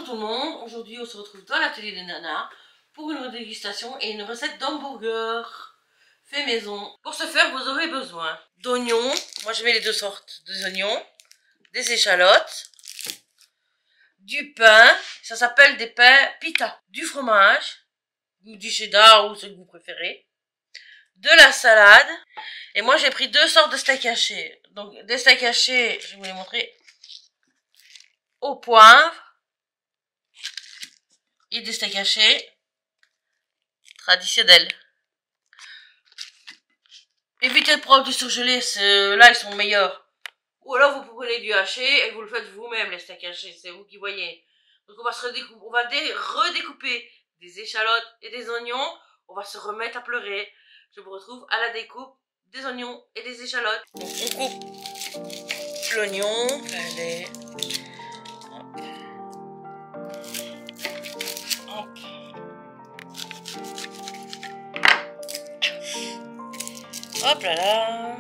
tout le monde, aujourd'hui on se retrouve dans l'atelier de Nana pour une dégustation et une recette d'hamburger fait maison. Pour ce faire vous aurez besoin d'oignons, moi je mets les deux sortes, des oignons, des échalotes, du pain, ça s'appelle des pains pita, du fromage, du cheddar ou ce que vous préférez, de la salade et moi j'ai pris deux sortes de steak haché. Donc des steaks hachés, je vais vous les montrer, au poivre et des steaks hachés traditionnels. Évitez de prendre du surgelé, là ils sont meilleurs. Ou alors vous prenez du haché et vous le faites vous-même les steaks hachés, c'est vous qui voyez. Donc on va redécouper des échalotes et des oignons, on va se remettre à pleurer. Je vous retrouve à la découpe des oignons et des échalotes. Donc on coupe l'oignon, allez. Hop. Hop là là.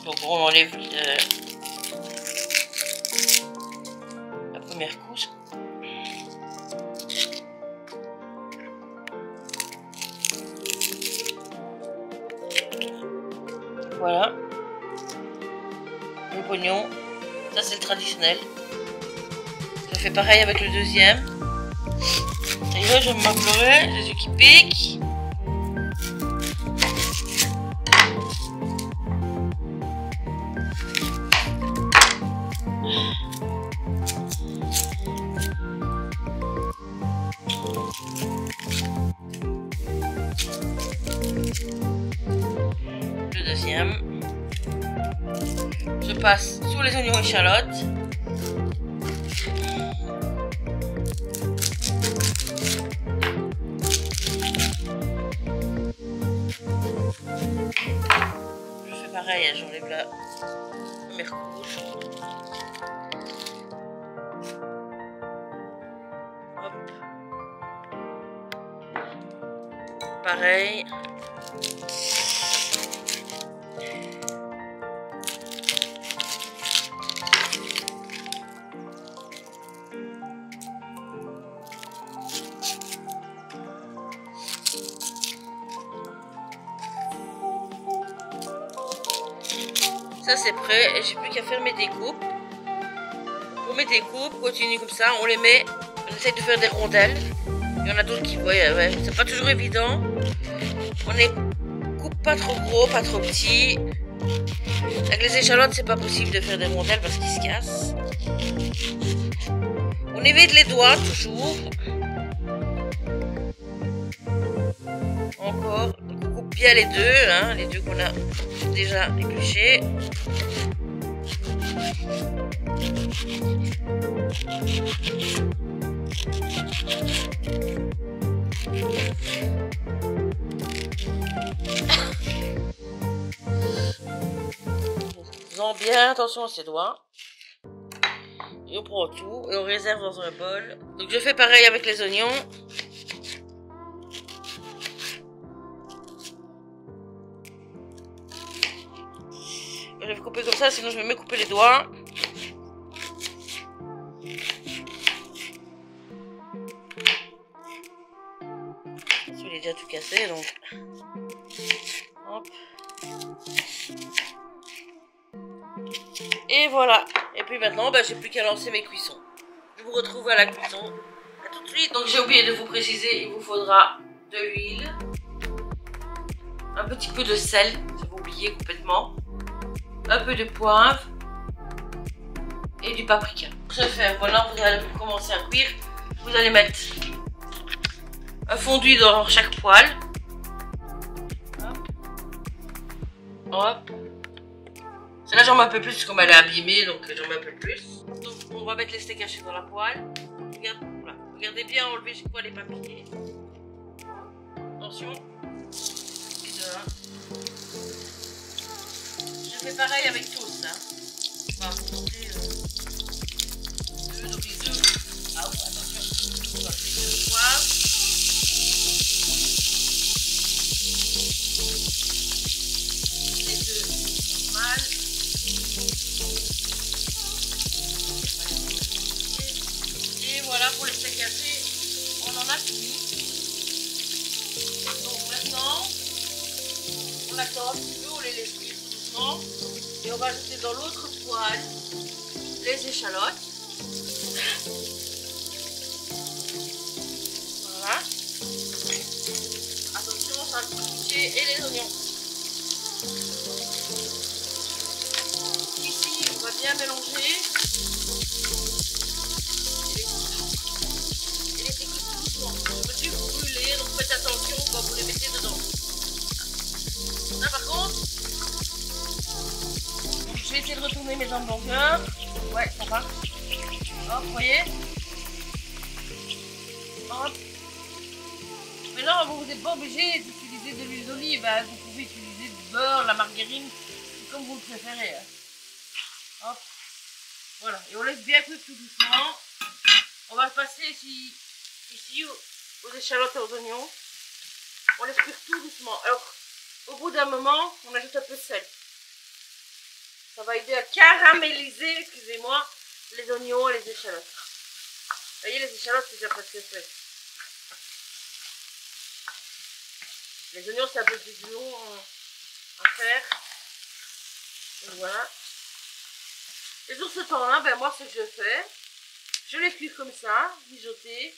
Donc on enlève la première couche. Voilà. Le pognon. Ça c'est le traditionnel. Je fais pareil avec le deuxième. Et là je vais m'appleurer, les yeux qui piquent. Le deuxième. Je passe sur les oignons échalotes. Je fais pareil, j'enlève la première couche. Hop. Pareil. Ça c'est prêt et j'ai plus qu'à faire mes découpes. Pour mes découpes, continue comme ça, on les met, on essaye de faire des rondelles. Il y en a d'autres qui, ouais, c'est pas toujours évident. On les coupe pas trop gros, pas trop petits. Avec les échalotes, c'est pas possible de faire des rondelles parce qu'ils se cassent. On évite les doigts toujours. Encore, donc on coupe bien les deux, hein, les deux qu'on a déjà épluchés. Faisons bien attention à ses doigts. Et on prend tout et on réserve dans un bol. Donc je fais pareil avec les oignons. Je vais couper comme ça, sinon je vais me couper les doigts. Il est déjà tout cassé, donc. Hop. Et voilà. Et puis maintenant, bah, j'ai plus qu'à lancer mes cuissons. Je vous retrouve à la cuisson. À tout de suite. Donc j'ai oublié de vous préciser, il vous faudra de l'huile, un petit peu de sel, j'avais oublié complètement, un peu de poivre et du paprika. Pour ce faire, voilà, vous allez commencer à cuire. Vous allez mettre un fondu dans chaque poêle. Hop. Hop. Celle-là, j'en mets un peu plus parce qu'on elle est abîmée, donc j'en mets un peu plus. Donc, on va mettre les steaks hachés dans la poêle. Voilà. Regardez bien, enlever chaque fois les papiers. Attention. Et là. Je fais pareil avec tous. Hein. On va monter deux, donc les deux. Ah ouais, attention. On va mettre le poivre. Les deux normales. gâté, on en a fini. Donc maintenant, on attend un petit peu, on les laisse cuire tout doucement. Et on va ajouter dans l'autre poêle les échalotes. Voilà. Attention, ça va piquer et les oignons. Ici, on va bien mélanger. Et les écoutes tout doucement. Je me suis brûlée, donc faites attention quand vous les mettez dedans. Là par contre, je vais essayer de retourner mes hamburgers. Ouais, ça va. Hop, vous voyez. Hop. Maintenant, vous n'êtes pas obligé d'utiliser de l'huile d'olive. Hein. Vous pouvez utiliser du beurre, la margarine, comme vous le préférez. Hein. Hop. Voilà. Et on laisse bien cuire tout doucement. On va passer ici aux échalotes et aux oignons. On laisse cuire tout doucement. Alors, au bout d'un moment, on ajoute un peu de sel. Ça va aider à caraméliser, excusez-moi, les oignons et les échalotes. Vous voyez, les échalotes, c'est déjà presque fait. Les oignons, c'est un peu plus long à faire. Donc voilà. Et sur ce temps-là, ben moi, ce que je fais, je les cuis comme ça, mijoter,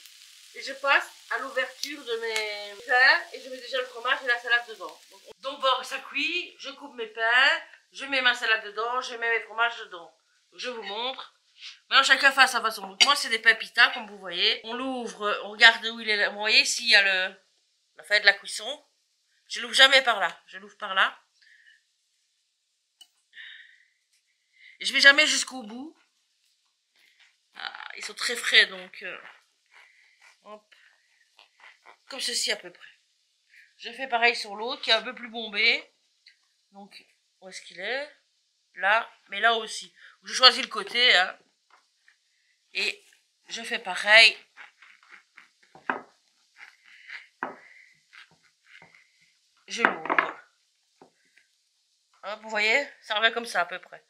et je passe à l'ouverture de mes pains, et je mets déjà le fromage et la salade dedans. Donc bon, ça cuit, je coupe mes pains, je mets ma salade dedans, je mets mes fromages dedans. Donc, je vous montre. Maintenant, chacun fait à sa façon. Donc moi, c'est des pains pita, comme vous voyez. On l'ouvre, on regarde où il est. Vous voyez, ici, il y a la fin de la cuisson. Je l'ouvre jamais par là, je l'ouvre par là. Et je vais jamais jusqu'au bout. Ah, ils sont très frais, donc... hop. Comme ceci à peu près. Je fais pareil sur l'autre, qui est un peu plus bombé. Donc, où est-ce qu'il est? Là, mais là aussi. Je choisis le côté, hein. Et je fais pareil. Je l'ouvre. Hop, vous voyez? Ça revient comme ça à peu près.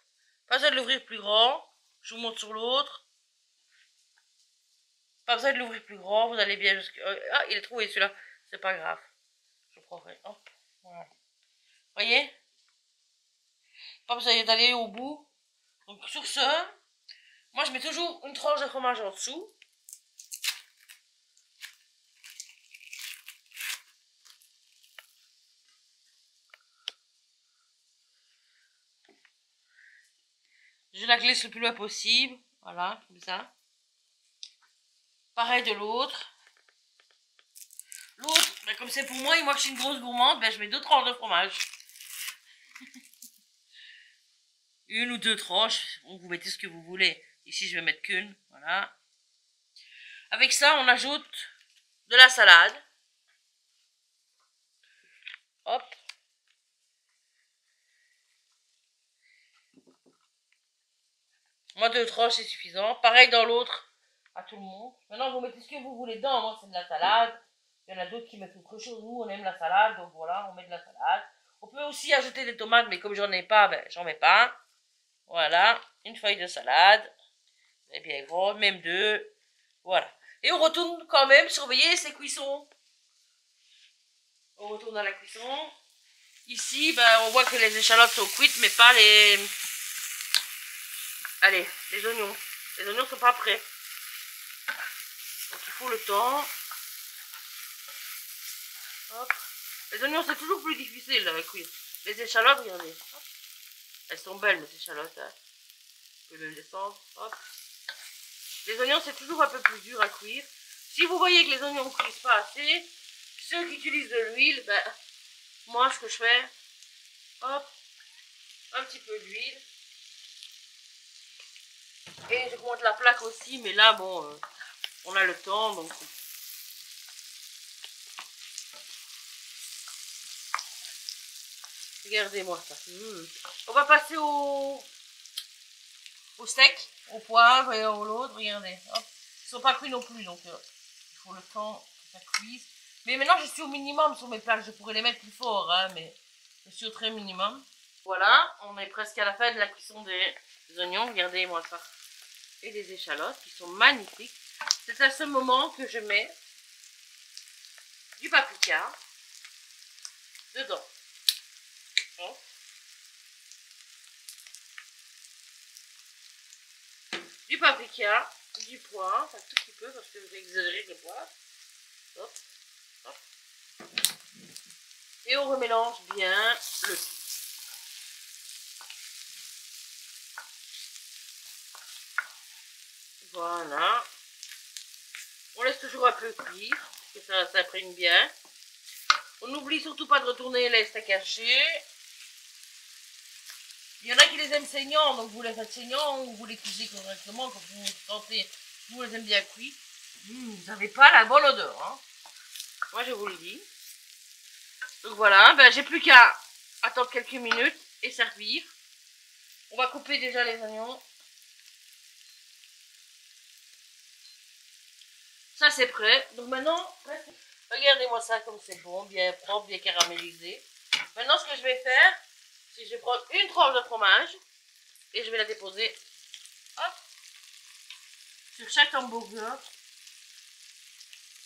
Pas besoin de l'ouvrir plus grand. Je vous montre sur l'autre. Pas besoin de l'ouvrir plus grand. Vous allez bien jusqu'à... ah, il est trouvé celui-là. C'est pas grave. Je prendrai. Hop. Voilà. Vous voyez? Pas besoin d'aller au bout. Donc sur ce, moi je mets toujours une tranche de fromage en dessous. Je la glisse le plus loin possible. Voilà, comme ça. Pareil de l'autre. L'autre, ben comme c'est pour moi et moi que je suis une grosse gourmande, ben je mets 2 tranches de fromage. Une ou 2 tranches, vous mettez ce que vous voulez. Ici je vais mettre qu'une, voilà. Avec ça on ajoute de la salade. Hop. Moi 2 tranches c'est suffisant. Pareil dans l'autre, à tout le monde. Maintenant vous mettez ce que vous voulez dedans. Moi c'est de la salade. Il y en a d'autres qui mettent autre chose. Nous on aime la salade, donc voilà, on met de la salade. On peut aussi ajouter des tomates, mais comme j'en ai pas, ben j'en mets pas. Voilà, une feuille de salade. C'est bien gros, même 2. Voilà. Et on retourne quand même surveiller ces cuissons. On retourne à la cuisson. Ici, ben, on voit que les échalotes sont cuites, mais pas les... Allez, les oignons. Les oignons sont pas prêts. Donc il faut le temps. Hop. Les oignons, c'est toujours plus difficile à cuire. Les échalotes, regardez. Hop. Elles sont belles, mes échalotes. Hein. Je peux même descendre. Hop. Les oignons, c'est toujours un peu plus dur à cuire. Si vous voyez que les oignons ne cuisent pas assez, ceux qui utilisent de l'huile, ben, moi, ce que je fais, hop, un petit peu d'huile. Et je monte la plaque aussi, mais là, bon, on a le temps, donc... Regardez-moi ça. On va passer au steak, au poivre et au l'autre, regardez. Hop. Ils sont pas cuits non plus, donc il faut le temps que ça cuise. Mais maintenant, je suis au minimum sur mes plaques. Je pourrais les mettre plus fort, hein, mais je suis au très minimum. Voilà, on est presque à la fin de la cuisson des oignons. Regardez-moi ça. Et les échalotes qui sont magnifiques. C'est à ce moment que je mets du paprika dedans. Bon. Du paprika, du poivre, un tout petit peu parce que j'ai exagéré le poivre. Hop, hop. Et on remélange bien le tout. Voilà. On laisse toujours un peu cuire, que ça s'imprègne bien. On n'oublie surtout pas de retourner les steaks hachés. Il y en a qui les aiment saignants, donc vous les faites saignants ou vous les cuisez correctement quand vous tentez. Vous les aimez bien cuits. Vous n'avez pas la bonne odeur. Hein. Moi je vous le dis. Donc voilà, ben, j'ai plus qu'à attendre quelques minutes et servir. On va couper déjà les oignons. Ça c'est prêt. Donc maintenant, regardez-moi ça comme c'est bon, bien propre, bien caramélisé. Maintenant ce que je vais faire, c'est que je vais prendre une tranche de fromage et je vais la déposer hop, sur chaque hamburger.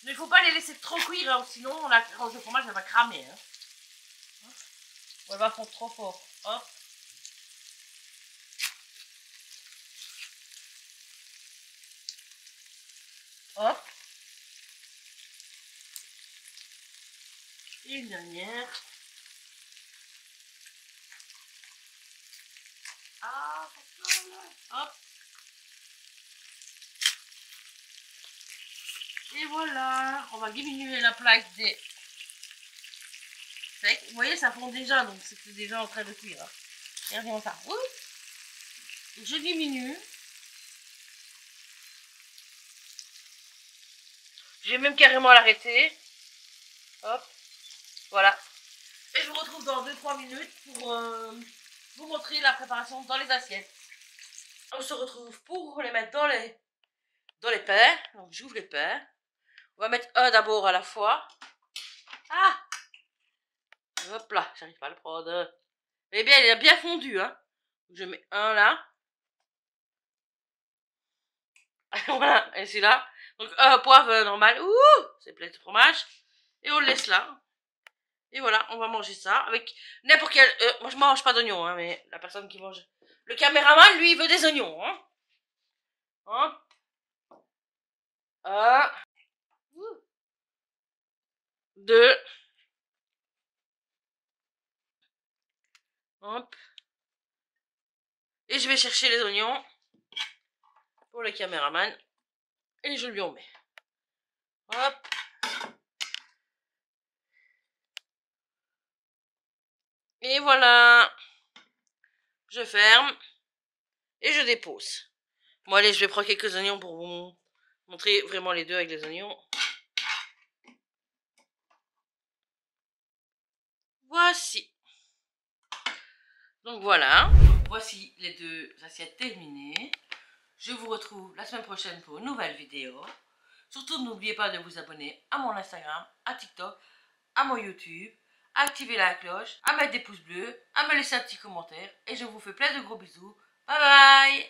Mais il ne faut pas les laisser trop cuire, hein, sinon la tranche de fromage elle va cramer. Hein. Elle va fondre trop fort. Hop. Hop. Et une dernière. Ah, hop. Et voilà. On va diminuer la plaque des steaks. Vous voyez, ça fond déjà, donc c'était déjà en train de cuire. Hein. Regardez-moi ça. Ouh. Je diminue. Je vais même carrément l'arrêter. Hop. Voilà. Et je vous retrouve dans 2-3 minutes pour vous montrer la préparation dans les assiettes. On se retrouve pour les mettre dans les pains. Donc j'ouvre les pains. On va mettre un d'abord à la fois. Ah! Hop là, j'arrive pas à le prendre. Eh bien, il a bien fondu, hein. Je mets un là. Voilà, et celui-là. Donc un poivre normal. Ouh! C'est plein de fromage. Et on le laisse là. Et voilà, on va manger ça avec n'importe quel... moi, je mange pas d'oignons, hein, mais la personne qui mange... Le caméraman, lui, il veut des oignons, hein. Hop. Un. Deux. Hop. Et je vais chercher les oignons pour le caméraman. Et je lui en mets. Hop. Et voilà. Je ferme. Et je dépose. Bon allez, je vais prendre quelques oignons pour vous montrer vraiment les deux avec les oignons. Voici. Donc voilà. Donc voici les deux assiettes terminées. Je vous retrouve la semaine prochaine pour une nouvelle vidéo. Surtout n'oubliez pas de vous abonner à mon Instagram, à TikTok, à mon YouTube, à activer la cloche, à mettre des pouces bleus, à me laisser un petit commentaire. Et je vous fais plein de gros bisous. Bye bye!